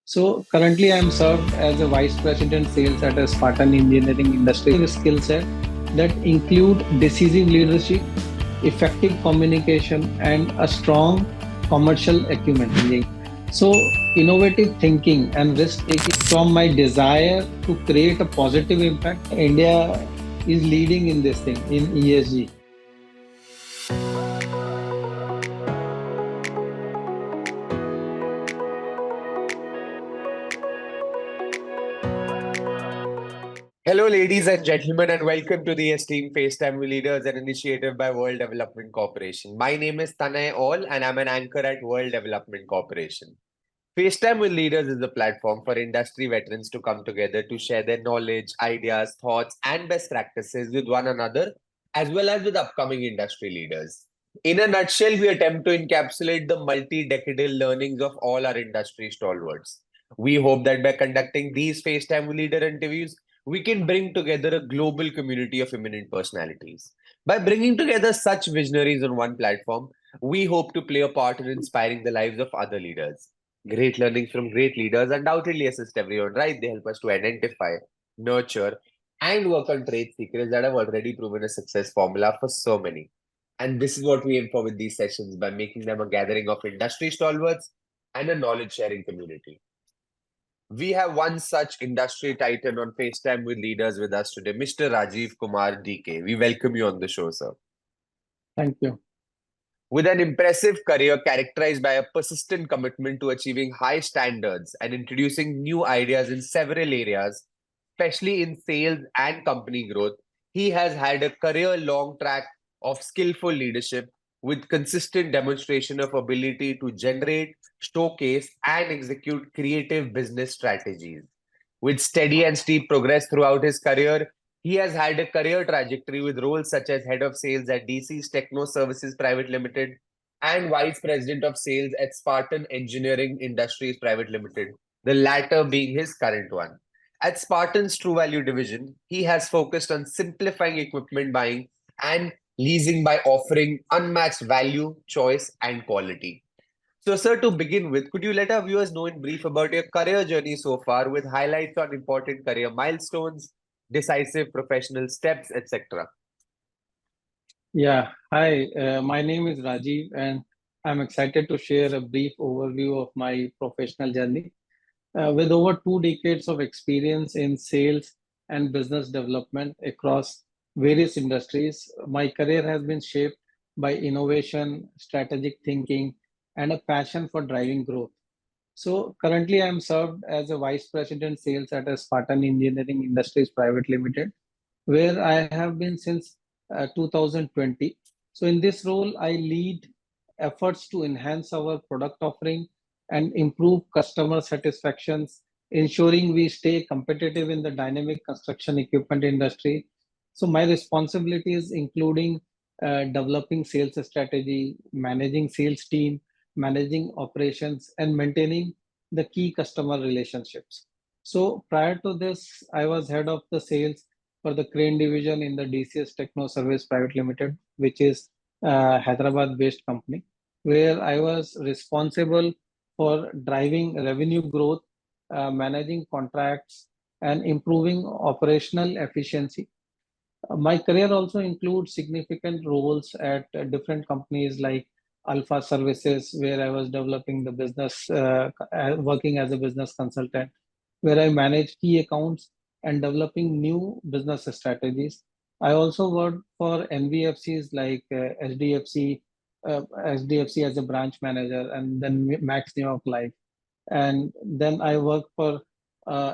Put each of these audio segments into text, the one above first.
So currently, I'm served as a vice president sales at a Spartan Engineering industry with skill set that include decisive leadership, effective communication, and a strong commercial acumen. So innovative thinking and risk taking from my desire to create a positive impact. India is leading in this thing in ESG. Hello, ladies and gentlemen, and welcome to the esteemed FaceTime with Leaders, an initiative by World Development Corporation. My name is Tanay All, and I'm an anchor at World Development Corporation. FaceTime with Leaders is a platform for industry veterans to come together to share their knowledge, ideas, thoughts, and best practices with one another, as well as with upcoming industry leaders. In a nutshell, we attempt to encapsulate the multi-decadal learnings of all our industry stalwarts. We hope that by conducting these FaceTime with Leader interviews, we can bring together a global community of eminent personalities. By bringing together such visionaries on one platform, we hope to play a part in inspiring the lives of other leaders. Great learnings from great leaders undoubtedly assist everyone, right? They help us to identify, nurture, and work on trade secrets that have already proven a success formula for so many. And this is what we aim for with these sessions by making them a gathering of industry stalwarts and a knowledge sharing community. We have one such industry titan on FaceTime with Leaders with us today, Mr. Rajeev Kumar DK. We welcome you on the show, sir. Thank you. With an impressive career characterized by a persistent commitment to achieving high standards and introducing new ideas in several areas, especially in sales and company growth, he has had a career long track of skillful leadership with consistent demonstration of ability to generate, showcase, and execute creative business strategies. With steady and steep progress throughout his career, he has had a career trajectory with roles such as head of sales at DC's Techno Services Private Limited and vice president of sales at Spartan Engineering Industries Private Limited, the latter being his current one. At Spartan's True Value division, he has focused on simplifying equipment buying and leasing by offering unmatched value, choice, and quality. So, sir, to begin with, could you let our viewers know in brief about your career journey so far with highlights on important career milestones, decisive professional steps, etc.? Yeah, hi, my name is Rajiv, and I'm excited to share a brief overview of my professional journey. With over 2 decades of experience in sales and business development across various industries, my career has been shaped by innovation, strategic thinking, and a passion for driving growth. So currently, I'm served as a vice president sales at a Spartan Engineering Industries Private Limited, where I have been since 2020. So in this role, I lead efforts to enhance our product offering and improve customer satisfactions, ensuring we stay competitive in the dynamic construction equipment industry. So my responsibilities including developing sales strategy, managing sales team, managing operations, and maintaining the key customer relationships. So prior to this, I was head of the sales for the crane division in the DCS Techno Service Private Limited, which is a Hyderabad-based company, where I was responsible for driving revenue growth, managing contracts, and improving operational efficiency. My career also includes significant roles at different companies like Alpha Services, where I was developing the business, working as a business consultant, where I manage key accounts and developing new business strategies. I also worked for NBFCs like SDFC as a branch manager, and then Max New York Life. And then I work for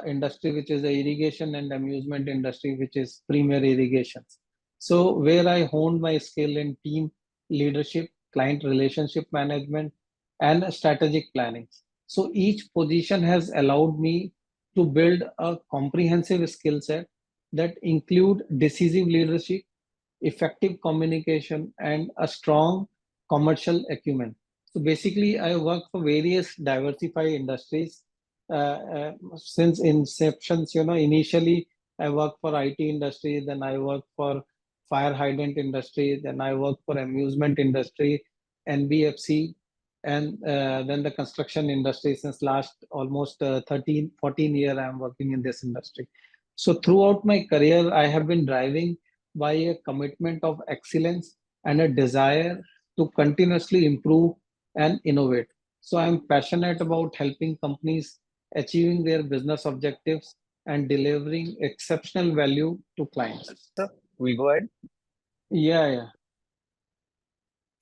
industry which is the irrigation and amusement industry, which is Premier Irrigations. So where I honed my skill in team leadership, client relationship management, and strategic planning. So each position has allowed me to build a comprehensive skill set that include decisive leadership, effective communication, and a strong commercial acumen. So basically, I work for various diversified industries since inceptions. Initially I worked for IT industry, then I worked for fire hydrant industry, then I worked for amusement industry, NBFC. and then the construction industry. Since last almost 13, 14 years, I'm working in this industry. So throughout my career, I have been driving by a commitment of excellence and a desire to continuously improve and innovate. So I'm passionate about helping companies achieving their business objectives and delivering exceptional value to clients. Sir, we go ahead. Yeah, yeah.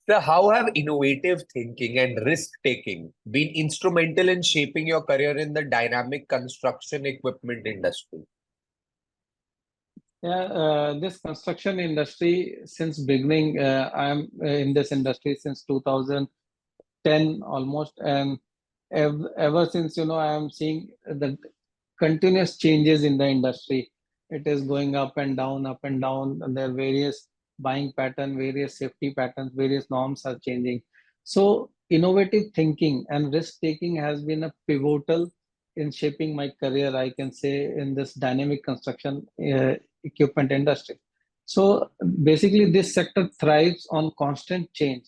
So, how have innovative thinking and risk taking been instrumental in shaping your career in the dynamic construction equipment industry? Yeah, this construction industry since beginning, I'm in this industry since 2010 almost, and ever since, I am seeing the continuous changes in the industry. It is going up and down, and there are various buying pattern, various safety patterns, various norms are changing. So innovative thinking and risk taking has been a pivotal in shaping my career, I can say, in this dynamic construction equipment industry. So basically, this sector thrives on constant change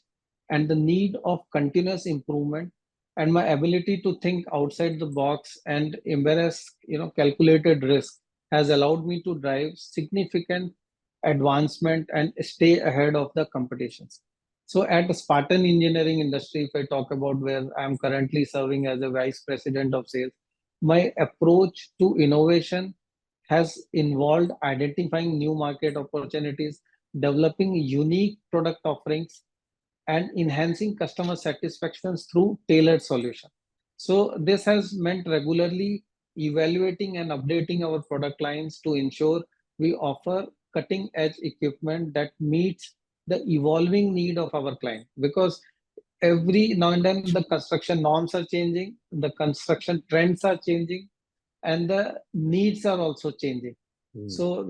and the need of continuous improvement, and my ability to think outside the box and embrace calculated risk has allowed me to drive significant advancement and stay ahead of the competitions. So at Spartan Engineering industry, if I talk about where I'm currently serving as a vice president of sales, my approach to innovation has involved identifying new market opportunities, developing unique product offerings, and enhancing customer satisfactions through tailored solution. So this has meant regularly evaluating and updating our product lines to ensure we offer cutting edge equipment that meets the evolving need of our client, because every now and then the construction norms are changing, the construction trends are changing, and the needs are also changing. Hmm. So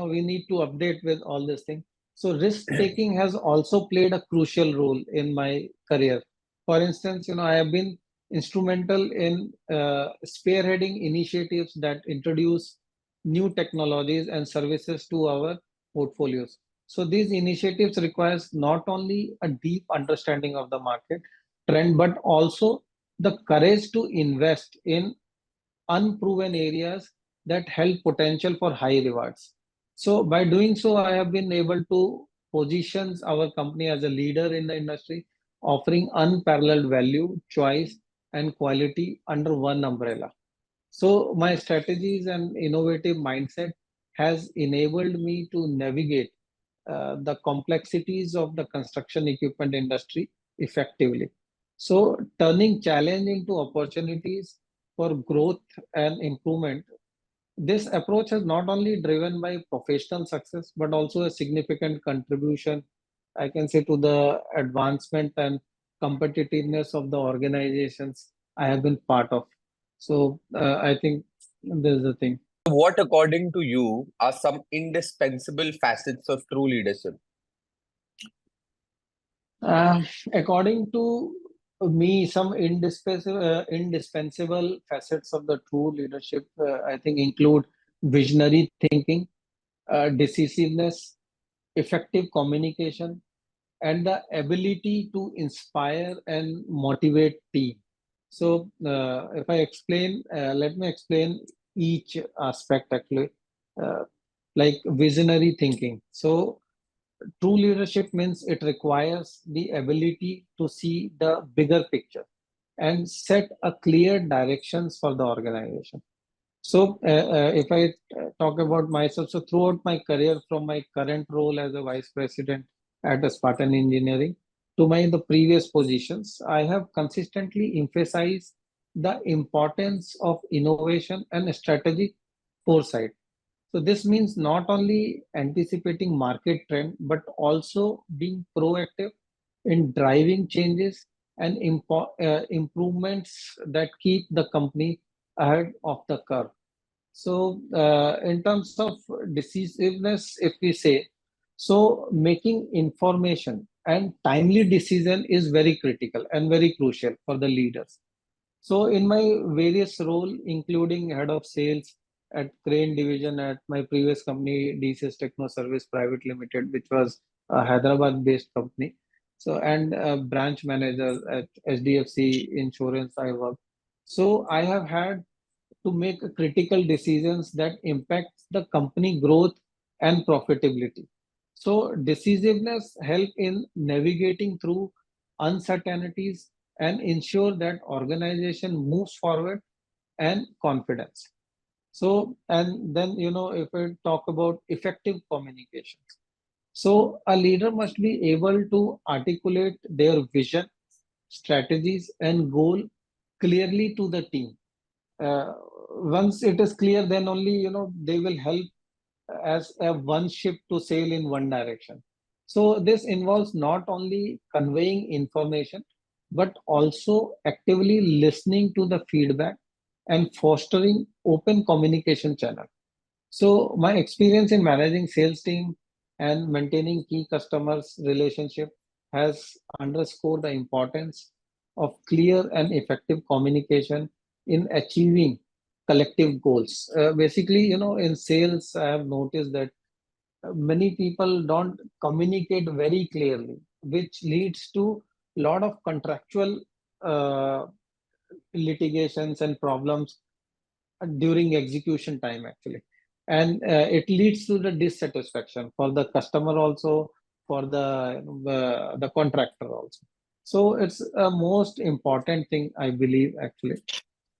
we need to update with all this thing. So risk taking has also played a crucial role in my career. For instance, I have been instrumental in spearheading initiatives that introduce new technologies and services to our portfolios. So these initiatives requires not only a deep understanding of the market trend, but also the courage to invest in unproven areas that held potential for high rewards. So by doing so, I have been able to position our company as a leader in the industry, offering unparalleled value, choice, and quality under one umbrella. So my strategies and innovative mindset has enabled me to navigate the complexities of the construction equipment industry effectively. So turning challenge into opportunities for growth and improvement. This approach has not only driven by professional success, but also a significant contribution, I can say, to the advancement and competitiveness of the organizations I have been part of. So I think this is the thing. What, according to you, are some indispensable facets of true leadership? Uh, According to me, some indispensable facets of the true leadership, I think, include visionary thinking, decisiveness, effective communication, and the ability to inspire and motivate team. So, if I explain, let me explain each aspect actually. Uh, like visionary thinking. So, true leadership means it requires the ability to see the bigger picture and set a clear directions for the organization. So, if I talk about myself, so throughout my career, from my current role as a vice president at Spartan Engineering to my the previous positions, I have consistently emphasized the importance of innovation and strategic foresight. So this means not only anticipating market trend, but also being proactive in driving changes and improvements that keep the company ahead of the curve. So, in terms of decisiveness, if we say, so making information and timely decision is very critical and very crucial for the leaders. So, in my various role, including head of sales at Crane division at my previous company, DCS Techno Service Private Limited, which was a Hyderabad-based company. So, and branch manager at HDFC Insurance I work. So I have had to make critical decisions that impacts the company growth and profitability. So decisiveness help in navigating through uncertainties and ensure that organization moves forward and confidence. So, and then, if we talk about effective communications. So a leader must be able to articulate their vision, strategies, and goal clearly to the team. Once it is clear, then only they will help as a one ship to sail in one direction. So this involves not only conveying information but also actively listening to the feedback and fostering open communication channel. So my experience in managing sales team and maintaining key customers relationship has underscored the importance of clear and effective communication in achieving collective goals. Basically, in sales, I have noticed that many people don't communicate very clearly, which leads to a lot of contractual uh, litigations and problems during execution time actually, and it leads to the dissatisfaction for the customer also, for the contractor also. So it's a most important thing I believe actually.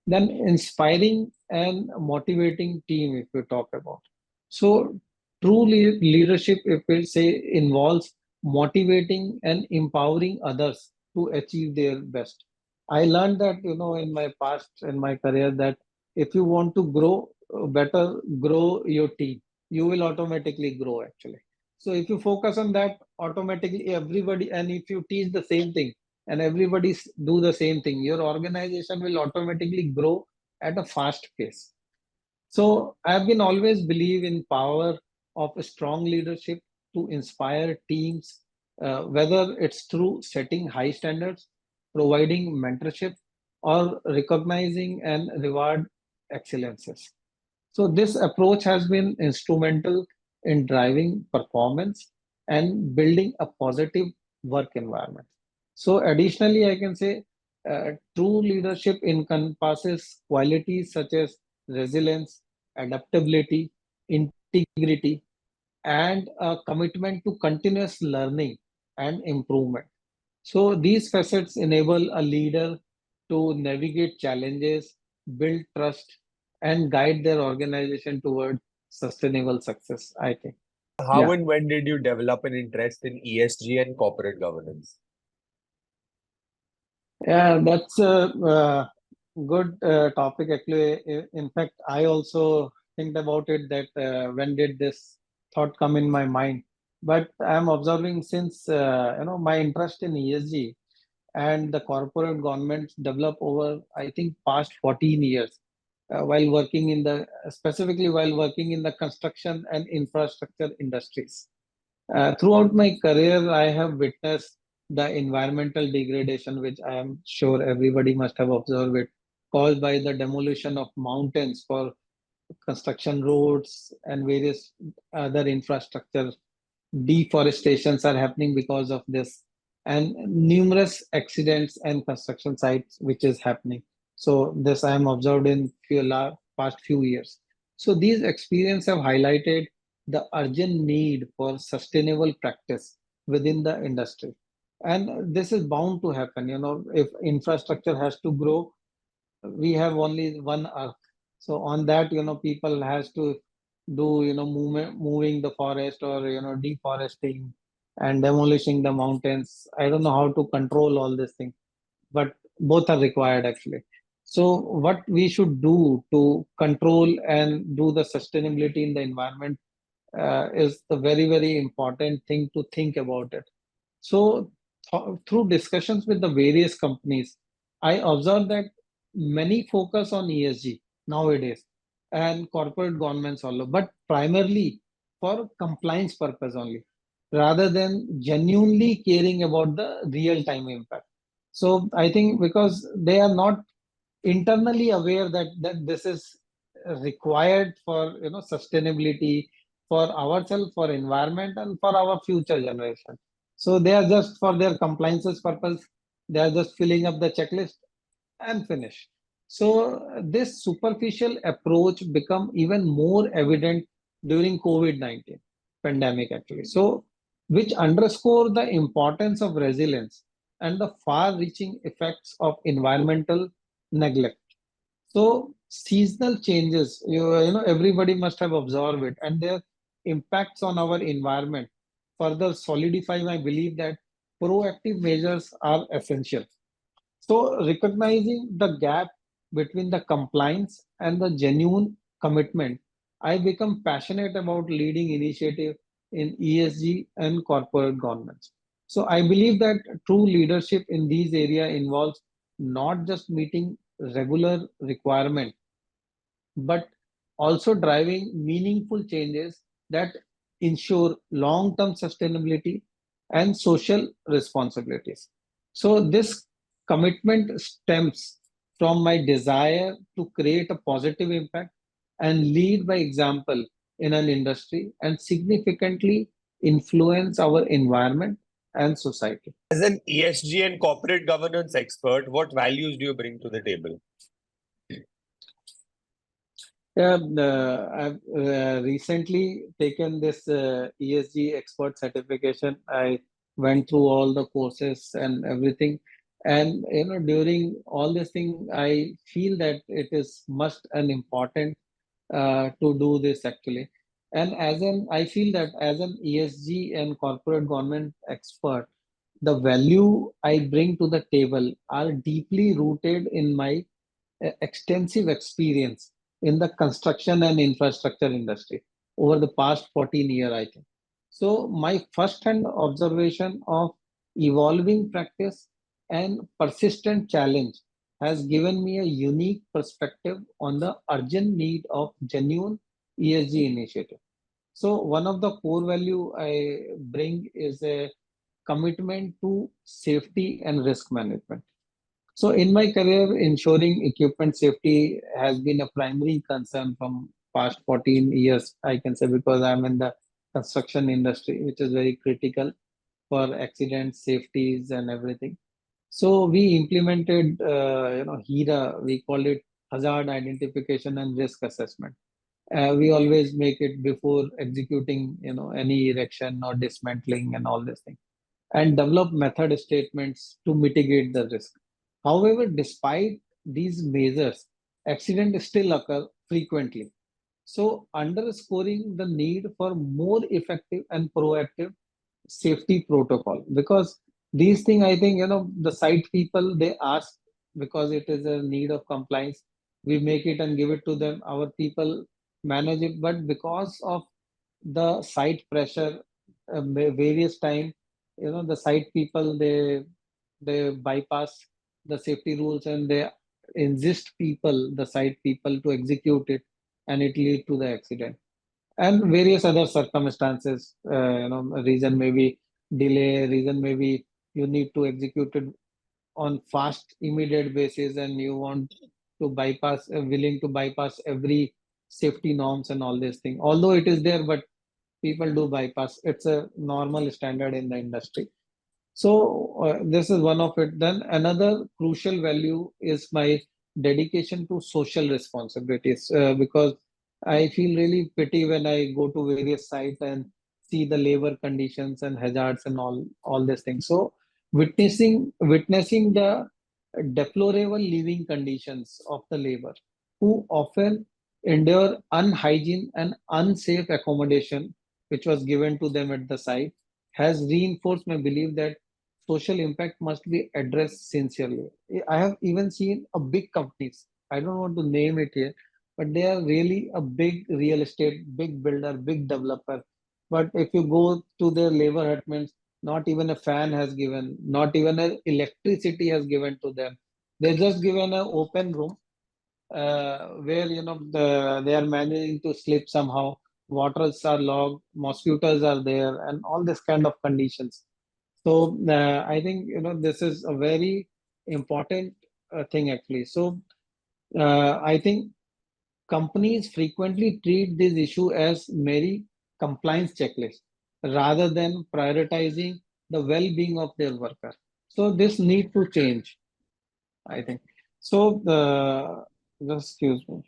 Then inspiring and motivating team, if we talk about. So true leadership, if we say, involves motivating and empowering others to achieve their best. I learned that, in my past, in my career, that if you want to grow, better grow your team. You will automatically grow actually. So if you focus on that, automatically everybody, and if you teach the same thing, and everybody do the same thing, your organization will automatically grow at a fast pace. So I've been always believe in power of a strong leadership to inspire teams, whether it's through setting high standards, providing mentorship, or recognizing and reward excellences. So this approach has been instrumental in driving performance and building a positive work environment. So additionally, I can say true leadership encompasses qualities such as resilience, adaptability, integrity, and a commitment to continuous learning and improvement. So these facets enable a leader to navigate challenges, build trust, and guide their organization toward sustainable success, I think. How Yeah. and when did you develop an interest in ESG and corporate governance? Yeah, that's a good topic actually. In fact, I also think about it that when did this thought come in my mind? But I'm observing since my interest in ESG and the corporate governments develop over, I think, past 14 years, while working in the specifically while working in the construction and infrastructure industries. Throughout my career, I have witnessed the environmental degradation, which I am sure everybody must have observed it, caused by the demolition of mountains for construction roads and various other infrastructure. Deforestations are happening because of this, and numerous accidents and construction sites which is happening. So this I am observed in past few years. So these experiences have highlighted the urgent need for sustainable practice within the industry, and this is bound to happen. If infrastructure has to grow, we have only one earth. So on that, people has to do, moving the forest, or deforesting and demolishing the mountains. I don't know how to control all this thing, but both are required actually. So what we should do to control and do the sustainability in the environment is the very, very important thing to think about it. So, through discussions with the various companies, I observed that many focus on ESG nowadays and corporate governments also, but primarily for compliance purpose only, rather than genuinely caring about the real time impact. So, I think because they are not internally aware that this is required for sustainability for ourselves, for environment, and for our future generation. So they are just for their compliances purpose, they are just filling up the checklist and finish. So this superficial approach become even more evident during COVID-19 pandemic actually. So which underscore the importance of resilience and the far-reaching effects of environmental neglect. So seasonal changes, everybody must have observed it, and their impacts on our environment further solidify my belief that proactive measures are essential. So recognizing the gap between the compliance and the genuine commitment, I become passionate about leading initiative in ESG and corporate governance. So I believe that true leadership in these areas involves not just meeting regular requirement, but also driving meaningful changes that ensure long-term sustainability and social responsibilities. So this commitment stems from my desire to create a positive impact and lead by example in an industry and significantly influence our environment and society. As an ESG and corporate governance expert, what values do you bring to the table? Yeah, I've recently taken this ESG expert certification. I went through all the courses and everything, and during all this thing, I feel that it is must and important to do this actually. And I feel that as an ESG and corporate government expert, the value I bring to the table are deeply rooted in my extensive experience in the construction and infrastructure industry over the past 14 years, I think. So my first-hand observation of evolving practice and persistent challenge has given me a unique perspective on the urgent need of genuine ESG initiative. So one of the core value I bring is a commitment to safety and risk management. So in my career, ensuring equipment safety has been a primary concern from past 14 years, I can say, because I'm in the construction industry, which is very critical for accidents, safeties, and everything. So we implemented, HERA, we call it hazard identification and risk assessment. We always make it before executing, any erection or dismantling and all this thing, and develop method statements to mitigate the risk. However, despite these measures, accidents still occur frequently. So, underscoring the need for more effective and proactive safety protocol, because these things, I think, the site people they ask because it is a need of compliance. We make it and give it to them. Our people manage it, but because of the site pressure, various time, the site people they bypass the safety rules and they insist people, the site people, to execute it, and it lead to the accident and various other circumstances. Reason may be delay, reason may be you need to execute it on fast immediate basis and you want to bypass, willing to bypass every safety norms and all this thing, although it is there, but people do bypass. It's a normal standard in the industry. So this is one of it. Then another crucial value is my dedication to social responsibilities, because I feel really pity when I go to various sites and see the labor conditions and hazards and all these things. So witnessing the deplorable living conditions of the labor who often endure unhygiene and unsafe accommodation which was given to them at the site has reinforced my belief that social impact must be addressed sincerely. I have even seen a big companies, I don't want to name it here, but they are really a big real estate, big builder, big developer. But if you go to their labor hutments, not even a fan has given, not even an electricity has given to them. They're just given an open room where they are managing to sleep somehow. Waters are logged, mosquitoes are there, and all this kind of conditions. So I think this is a very important thing actually. So I think companies frequently treat this issue as mere compliance checklist rather than prioritizing the well-being of their worker. So this need to change, I think. So just excuse me.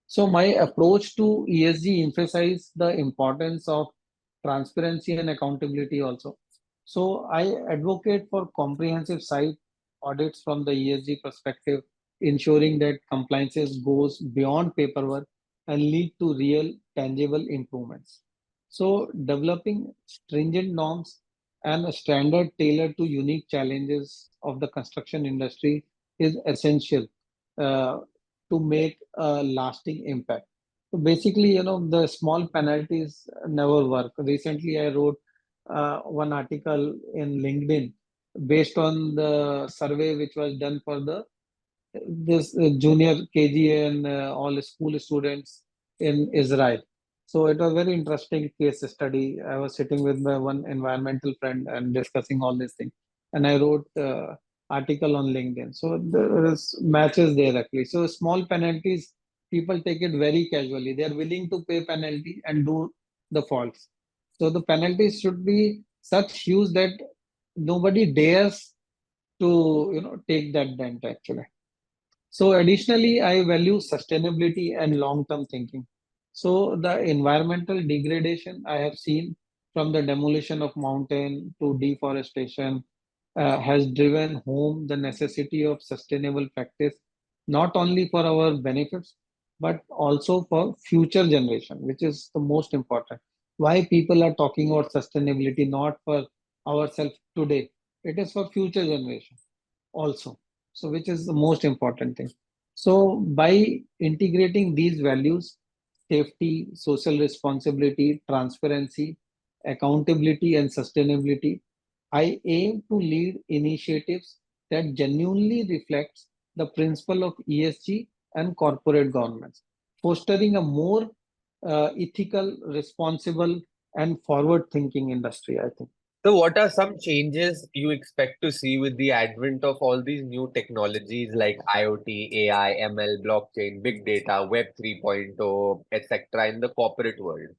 So my approach to ESG emphasize the importance of transparency and accountability also. So I advocate for comprehensive site audits from the ESG perspective, ensuring that compliances goes beyond paperwork and lead to real tangible improvements. So developing stringent norms and a standard tailored to unique challenges of the construction industry is essential uh, to make a lasting impact. So basically, the small penalties never work. Recently, I wrote one article in LinkedIn based on the survey which was done for the this junior KG and all school students in Israel. So it was very interesting case study. I was sitting with my one environmental friend and discussing all these things, and I wrote article on LinkedIn. So there is matches there actually. So small penalties, people take it very casually. They are willing to pay penalty and do the faults. So the penalties should be such huge that nobody dares to take that dent actually. So additionally, I value sustainability and long-term thinking. So the environmental degradation I have seen from the demolition of mountain to deforestation has driven home the necessity of sustainable practice, not only for our benefits, but also for future generation, which is the most important. Why people are talking about sustainability, not for ourselves today. It is for future generation also. So, which is the most important thing. So, by integrating these values, safety, social responsibility, transparency, accountability, and sustainability, I aim to lead initiatives that genuinely reflects the principle of ESG and corporate governance, fostering a more ethical, responsible, and forward-thinking industry, I think. So, what are some changes you expect to see with the advent of all these new technologies like IoT, AI, ML, blockchain, big data, Web 3.0, etc. in the corporate world?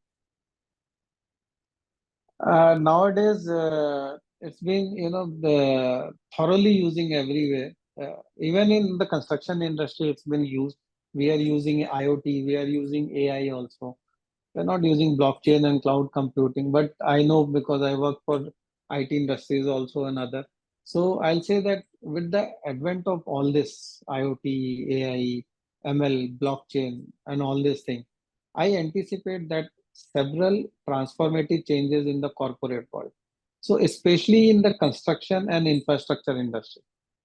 Nowadays, it's been thoroughly using everywhere. Even in the construction industry, it's been used. We are using IoT. We are using AI also. We're not using blockchain and cloud computing, but I know because I work for IT industries also and other. So I'll say that with the advent of all this IoT, AI, ML, blockchain, and all these things, I anticipate that several transformative changes in the corporate world. So especially in the construction and infrastructure industry.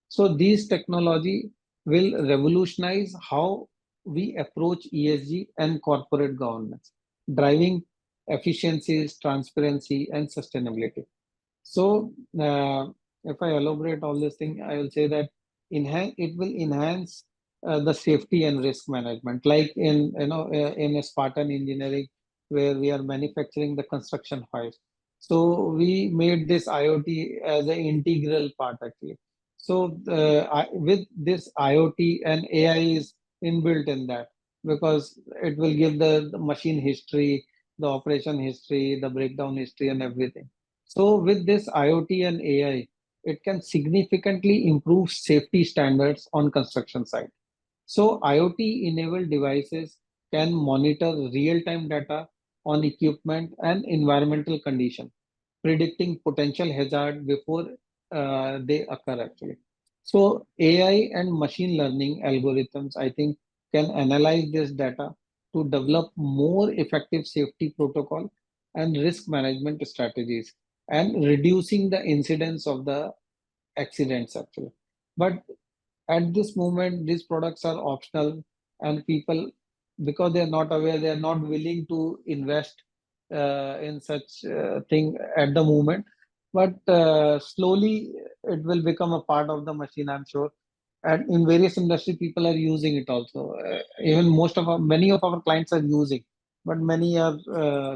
So these technology will revolutionize how we approach ESG and corporate governance, driving efficiencies, transparency, and sustainability. So, if I elaborate all this thing, I will say that it will enhance the safety and risk management, like in in a Spartan Engineering, where we are manufacturing the construction hoist. So we made this IoT as an integral part actually. So with this IoT and AI is inbuilt in that because it will give the machine history, the operation history, the breakdown history, and everything. So with this IoT and AI, it can significantly improve safety standards on construction site. So IoT-enabled devices can monitor real-time data on equipment and environmental condition, predicting potential hazard before they occur actually. So AI and machine learning algorithms, I think, can analyze this data to develop more effective safety protocol and risk management strategies and reducing the incidence of the accidents actually. But at this moment, these products are optional, and people, because they are not aware, they are not willing to invest in such thing at the moment. But slowly, it will become a part of the machine, I'm sure. And in various industry, people are using it also. Even many of our clients are using, but many are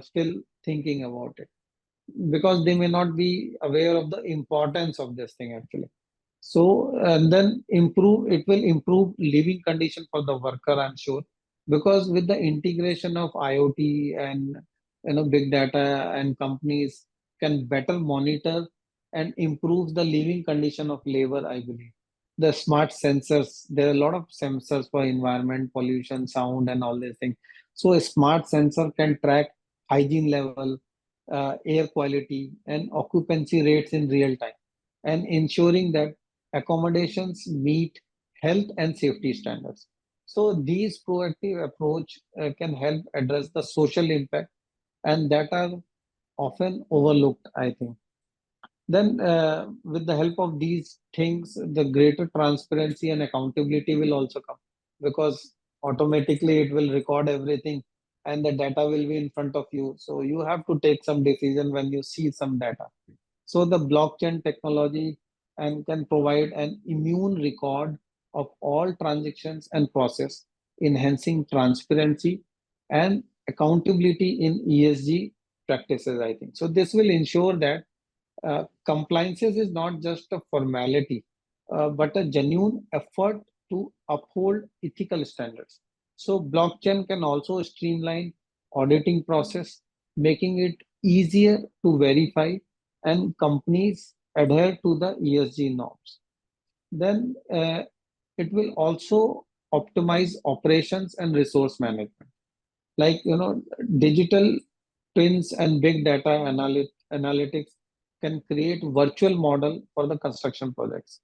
still thinking about it because they may not be aware of the importance of this thing actually. So, and then it will improve living condition for the worker, I'm sure, because with the integration of IoT and big data, and companies can better monitor and improve the living condition of labor, I believe. The smart sensors, there are a lot of sensors for environment, pollution, sound, and all these things. So a smart sensor can track hygiene level, air quality, and occupancy rates in real time, and ensuring that accommodations meet health and safety standards. So these proactive approach can help address the social impact and that are often overlooked, I think. Then, with the help of these things, the greater transparency and accountability will also come, because automatically it will record everything and the data will be in front of you. So you have to take some decision when you see some data. So the blockchain technology and can provide an immune record of all transactions and process, enhancing transparency and accountability in ESG practices, I think. So this will ensure that compliances is not just a formality, but a genuine effort to uphold ethical standards. So blockchain can also streamline auditing process, making it easier to verify and companies adhere to the ESG norms. Then it will also optimize operations and resource management. Like, digital twins and big data analytics can create virtual model for the construction projects,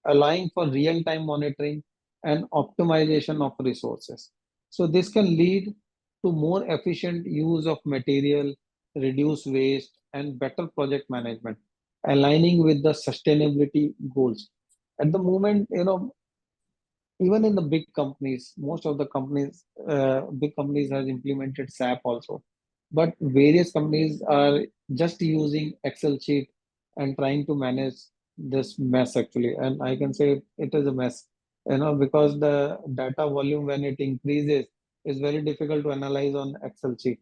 allowing for real-time monitoring and optimization of resources. So this can lead to more efficient use of material, reduce waste, and better project management, aligning with the sustainability goals. At the moment, even in the big companies, most of the companies, big companies has implemented SAP also, but various companies are just using Excel sheet and trying to manage this mess actually. And I can say it is a mess, because the data volume when it increases is very difficult to analyze on Excel sheet.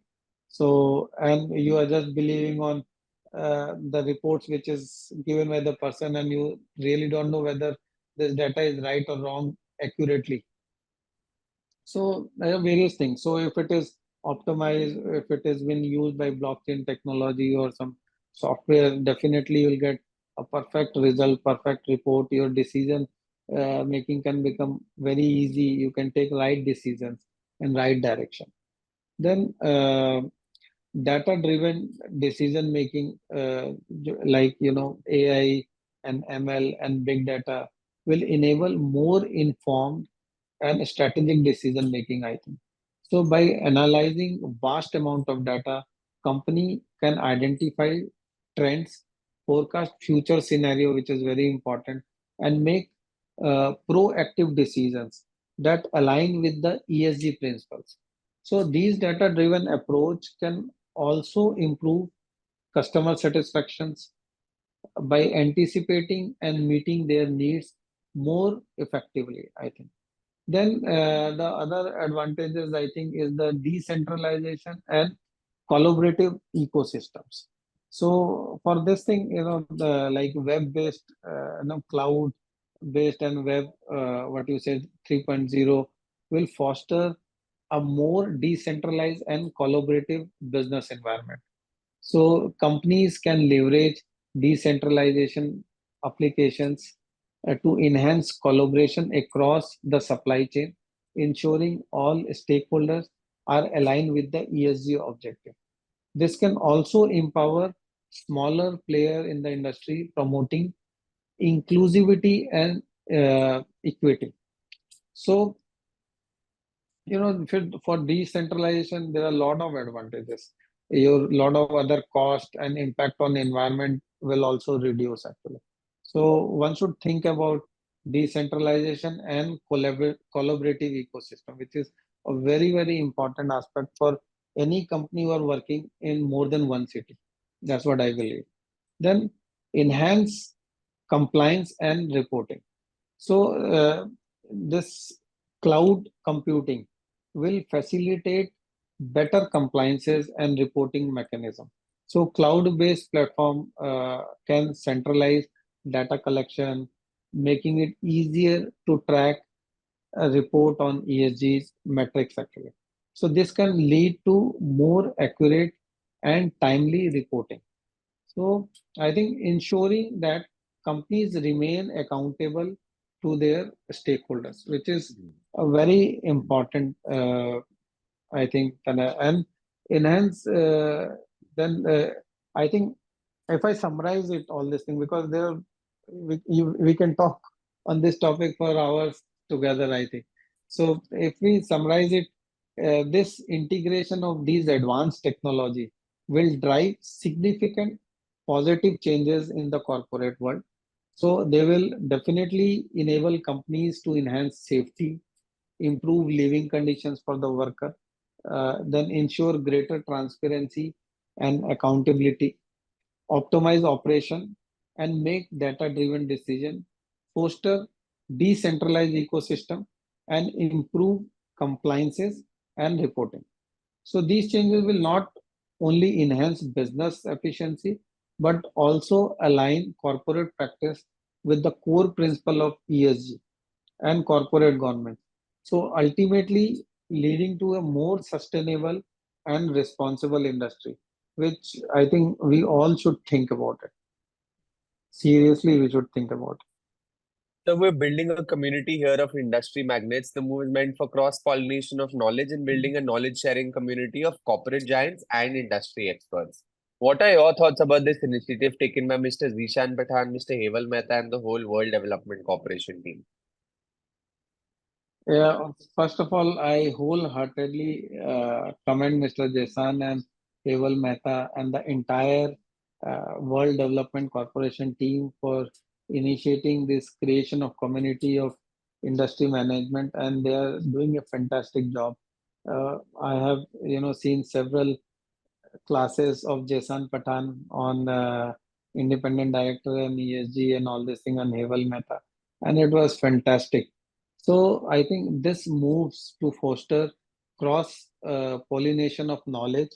So, and you are just believing on the reports which is given by the person, and you really don't know whether this data is right or wrong accurately. So there are various things. So if it is optimized, if it is been used by blockchain technology or some software, definitely you'll get a perfect result, perfect report. Your decision making can become very easy. You can take right decisions in right direction. Then data-driven decision making, like AI and ML and big data, will enable more informed and strategic decision making, I think. So by analyzing vast amount of data, company can identify trends, forecast future scenario, which is very important, and make proactive decisions that align with the ESG principles. So these data driven approach can also improve customer satisfactions by anticipating and meeting their needs more effectively, I think. Then the other advantages, I think, is the decentralization and collaborative ecosystems. So for this thing, the like web-based, cloud-based and web, what you said, 3.0 will foster a more decentralized and collaborative business environment. So companies can leverage decentralization applications to enhance collaboration across the supply chain, ensuring all stakeholders are aligned with the ESG objective. This can also empower smaller player in the industry, promoting inclusivity and equity. So for decentralization, there are a lot of advantages. Your lot of other cost and impact on environment will also reduce actually. So one should think about decentralization and collaborative ecosystem, which is a very, very important aspect for any company who are working in more than one city. That's what I believe. Then enhance compliance and reporting. So this cloud computing will facilitate better compliances and reporting mechanism. So cloud-based platform can centralize data collection, making it easier to track a report on ESG's metrics actually. So this can lead to more accurate and timely reporting. So I think ensuring that companies remain accountable to their stakeholders, which is a very important, I think, and enhance. Then I think if I summarize it, all this thing, because we can talk on this topic for hours together, I think. So if we summarize it, this integration of these advanced technology will drive significant positive changes in the corporate world. So they will definitely enable companies to enhance safety, improve living conditions for the worker, then ensure greater transparency and accountability, optimize operation, and make data-driven decision, foster decentralized ecosystem, and improve compliances and reporting. So these changes will not only enhance business efficiency, but also align corporate practice with the core principle of ESG and corporate government. So ultimately leading to a more sustainable and responsible industry, which I think we all should think about it. Seriously, we should think about it. So we're building a community here of industry magnates. The move is meant for cross-pollination of knowledge and building a knowledge-sharing community of corporate giants and industry experts. What are your thoughts about this initiative taken by Mr. Zishan Pathan, Mr. Heval Mehta, and the whole World Development Corporation team? Yeah, first of all, I wholeheartedly commend Mr. Jason and Keval Mehta and the entire World Development Corporation team for initiating this creation of community of industry management, and they are doing a fantastic job. I have, seen several classes of Jason Pathan on independent director and ESG and all this thing on Heval Mehta, and it was fantastic. So I think this moves to foster cross pollination of knowledge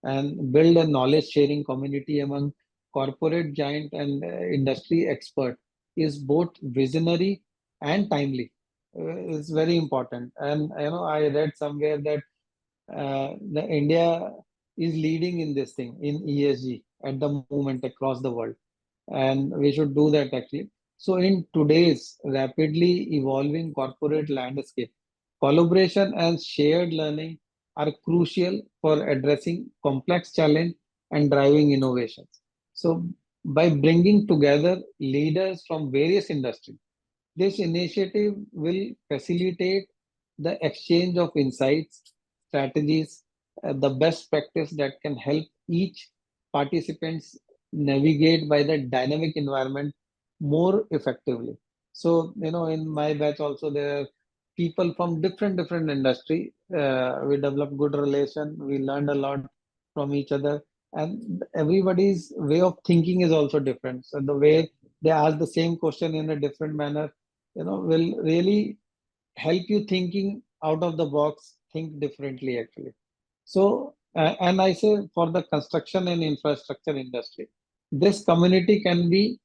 and build a knowledge sharing community among corporate giant and industry expert is both visionary and timely. It's very important. And I read somewhere that the India is leading in this thing in ESG at the moment across the world, and we should do that actually. So in today's rapidly evolving corporate landscape, collaboration and shared learning are crucial for addressing complex challenge and driving innovations. So by bringing together leaders from various industries, this initiative will facilitate the exchange of insights, strategies, the best practice that can help each participants navigate by the dynamic environment more effectively. So, in my batch also there are people from different industry. We developed good relation. We learned a lot from each other, and everybody's way of thinking is also different. So the way they ask the same question in a different manner, will really help you thinking out of the box, think differently actually. So, and I say for the construction and infrastructure industry, this community can be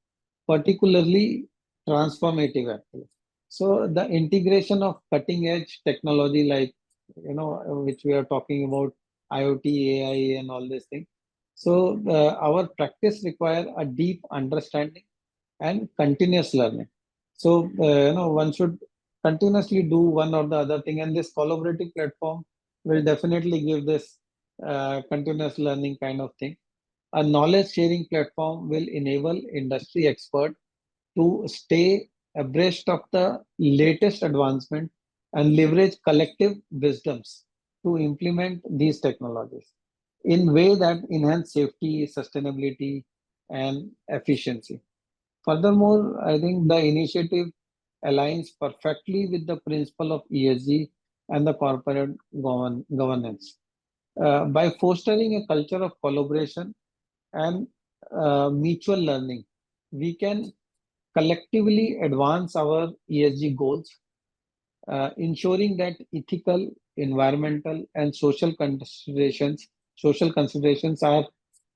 particularly transformative actually. So the integration of cutting edge technology like, which we are talking about, IoT, AI, and all these things. So our practice require a deep understanding and continuous learning. So, one should continuously do one or the other thing, and this collaborative platform will definitely give this continuous learning kind of thing. A knowledge sharing platform will enable industry expert to stay abreast of the latest advancement and leverage collective wisdoms to implement these technologies in way that enhance safety, sustainability, and efficiency. Furthermore, I think the initiative aligns perfectly with the principle of ESG and the corporate governance. By fostering a culture of collaboration and mutual learning, we can collectively advance our ESG goals, ensuring that ethical, environmental, and social considerations are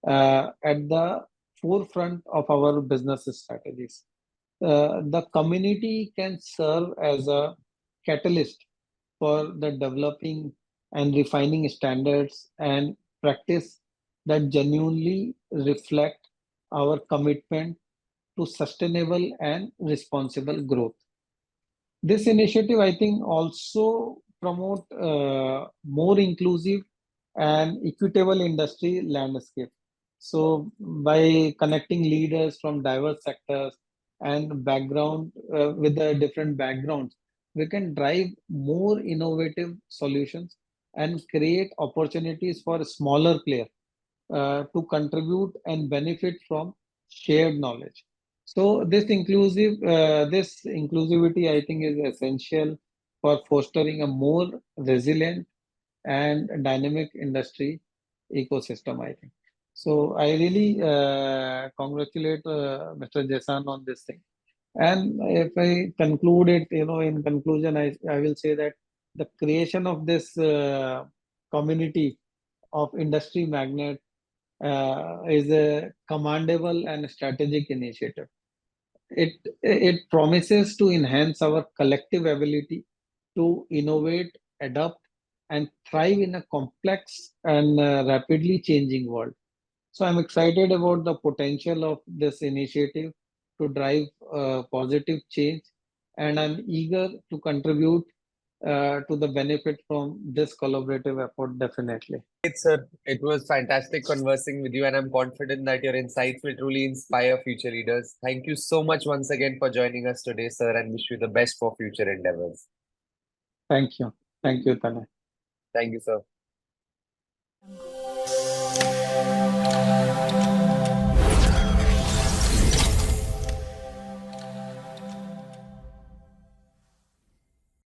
at the forefront of our business strategies. The community can serve as a catalyst for the developing and refining standards and practice that genuinely reflect our commitment to sustainable and responsible growth. This initiative, I think, also promote more inclusive and equitable industry landscape. So, by connecting leaders from diverse sectors and background with the different backgrounds, we can drive more innovative solutions and create opportunities for smaller players to contribute and benefit from shared knowledge. So this inclusivity, I think, is essential for fostering a more resilient and dynamic industry ecosystem, I think. So I really congratulate Mr. Jason on this thing. And if I conclude it, in conclusion, I will say that the creation of this community of industry magnet is a commendable and strategic initiative. It promises to enhance our collective ability to innovate, adapt, and thrive in a complex and rapidly changing world. So I'm excited about the potential of this initiative to drive positive change, and I'm eager to contribute to the benefit from this collaborative effort, definitely. Great, sir. It was fantastic conversing with you, and I'm confident that your insights will truly inspire future leaders. Thank you so much once again for joining us today, sir, and wish you the best for future endeavors. Thank you. Thank you, Tanay. Thank you, sir.